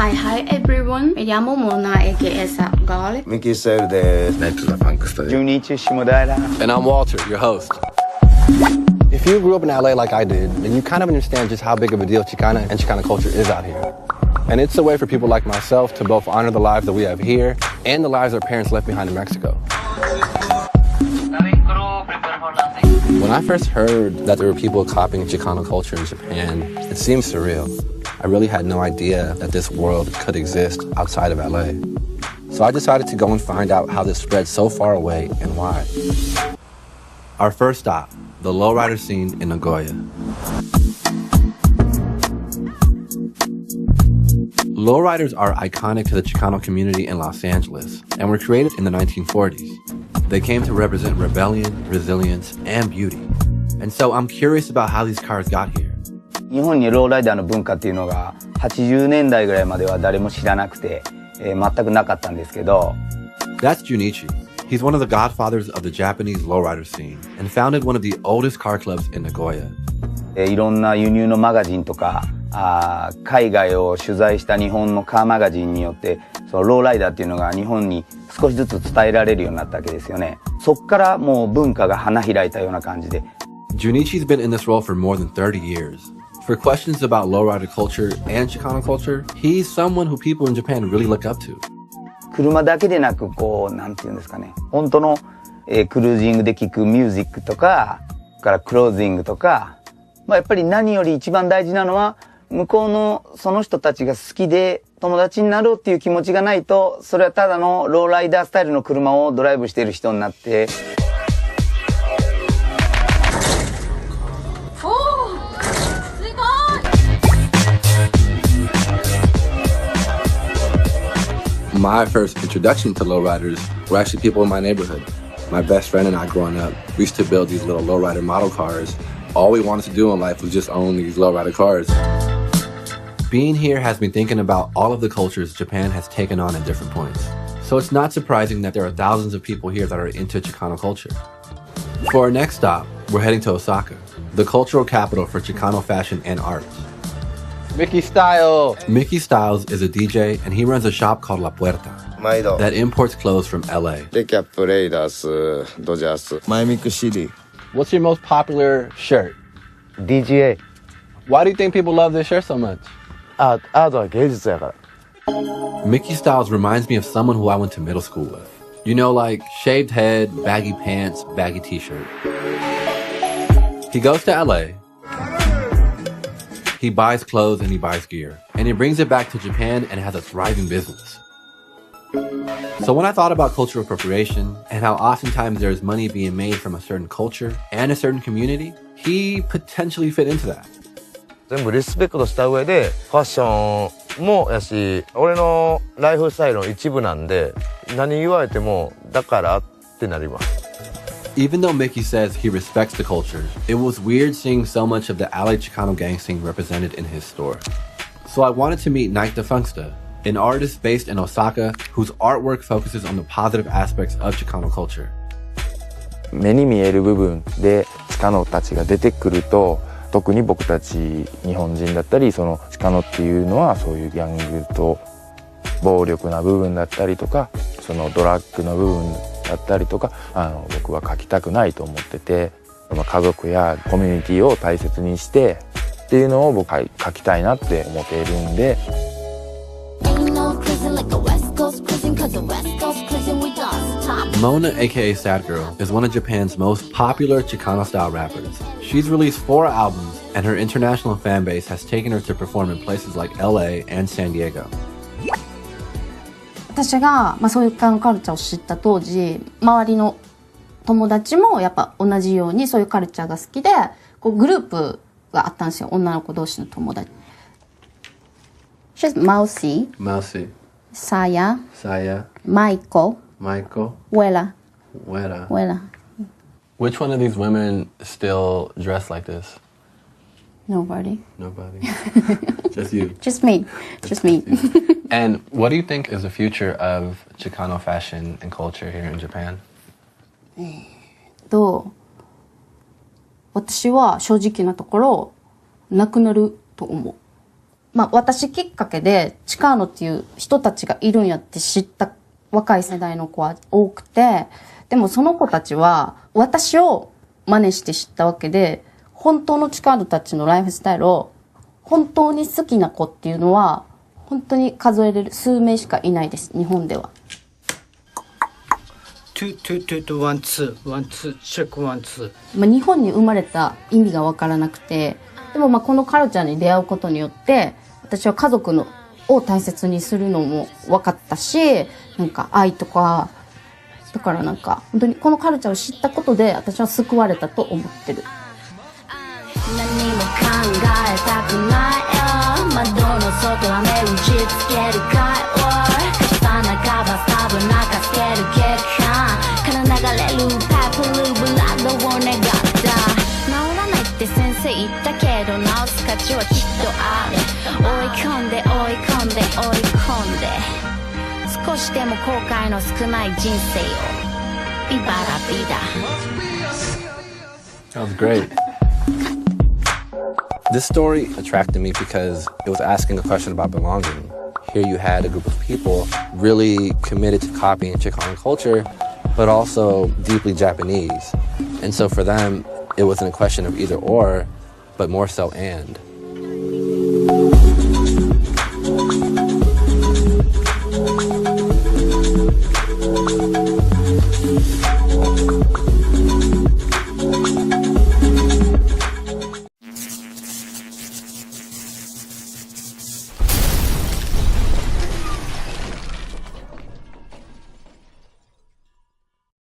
Hi everyone. Me llamo Mona, aka Subculture. Mickey said the next to the funk study. Junichi Shimodaira. And I'm Walter, your host. If you grew up in LA like I did, then you kind of understand just how big of a deal Chicana and Chicana culture is out here. And it's a way for people like myself to both honor the lives that we have here and the lives our parents left behind in Mexico. When I first heard that there were people copying Chicano culture in Japan, it seemed surreal. I really had no idea that this world could exist outside of LA. So I decided to go and find out how this spread so far away and why. Our first stop, the lowrider scene in Nagoya. Lowriders are iconic to the Chicano community in Los Angeles and were created in the 1940s. They came to represent rebellion, resilience, and beauty. And so I'm curious about how these cars got here. 日本にローライダーの文化っていうのが80年代ぐらいまでは誰も知らなくて、全くなかったんですけど。That's Junichi. He's one of the godfathers of the Japanese lowrider scene and founded one of the oldest car clubs in Nagoya. いろんな輸入のマガジンとか、海外を取材した日本のカーマガジンによって、そのローライダーっていうのが日本に少しずつ伝えられるようになったわけですよね。そっからもう文化が花開いたような感じで。Junichi's been in this role for more than 30 years. For questions about lowrider culture and Chicano culture, he's someone who people in Japan really look up to. 車だけでなく、なんていうんですかね。本当の、クルージングで聴くミュージックとか、からクロージングとか、やっぱり何より一番大事なのは、向こうのその人たちが好きで友達になろうっていう気持ちがないと、それはただのローライダースタイルの車をドライブしている人になって。My first introduction to lowriders were actually people in my neighborhood. My best friend and I growing up, we used to build these little lowrider model cars. All we wanted to do in life was just own these lowrider cars. Being here has me thinking about all of the cultures Japan has taken on at different points. So it's not surprising that there are thousands of people here that are into Chicano culture. For our next stop, we're heading to Osaka, the cultural capital for Chicano fashion and art. Mickey Style. Mickey Styles is a DJ and he runs a shop called La Puerta that imports clothes from LA. Recap Raiders, Dodgers. Miami City. What's your most popular shirt? DGA. Why do you think people love this shirt so much? Mickey Styles reminds me of someone who I went to middle school with. You know, like shaved head, baggy pants, baggy t-shirt. He goes to LA. He buys clothes and he buys gear. And he brings it back to Japan and has a thriving business. So when I thought about cultural appropriation and how oftentimes there is money being made from a certain culture and a certain community, he potentially fit into that. 全部リスペクトした上でファッションもやし、俺のライフスタイルの一部なんで、何言われてもだからってなります。Even though Mickey says he respects the culture, it was weird seeing so much of the LA Chicano gang scene represented in his store. So I wanted to meet Night the Funksta, an artist based in Osaka whose artwork focuses on the positive aspects of Chicano culture. 目に見える部分でチカノたちが出てくると、特に僕たち日本人だったり、そのチカノっていうのはそういうギャングと暴力な部分だったりとか、そのドラッグの部分だったりとか、僕は描きたくないと思ってて、その家族やコミュニティを大切にしてっていうのを僕は描きたいなって思っているんで。Mona, aka Sad Girl, is one of Japan's most popular Chicano-style rappers. She's released 4 albums, and her international fan base has taken her to perform in places like LA and San Diego. 私が、そういうカルチャーを知った当時、周りの友達もやっぱ同じようにそういうカルチャーが好きで、グループがあったんですよ、女の子同士の友達。She's Mousy. Saya. Michael. Wella. Which one of these women still dress like this? Nobody. Just you. Just me. And what do you think is the future of Chicano fashion and culture here in Japan? 私は正直なところなくなると思う。私きっかけでチカーノっていう人たちがいるんやって知った若い世代の子は多くて、でもその子たちは私を真似して知ったわけで、本当のチカーノたちのライフスタイルを本当に好きな子っていうのは本当に数えれる数名しかいないです、日本では。2、2、2、1、2、1、2、チェック、1、2。日本に生まれた意味がわからなくて、でもこのカルチャーに出会うことによって、私は家族を大切にするのも分かったし、なんか愛とか、だからなんか本当にこのカルチャーを知ったことで私は救われたと思ってる。何も考えたくないよ、窓の外は目打ちつけるかい、カシパナカバスタブ泣かせる血管から流れるパイプルーブラッドを願った。治らないって先生言ったけど治す価値はきっとある。追い込んで追い込んで追い込んで、少しでも後悔の少ない人生をビバラビダ。 That was great. This story attracted me because it was asking a question about belonging. Here you had a group of people really committed to copying Chicano culture, but also deeply Japanese. And so for them, it wasn't a question of either or, but more so and.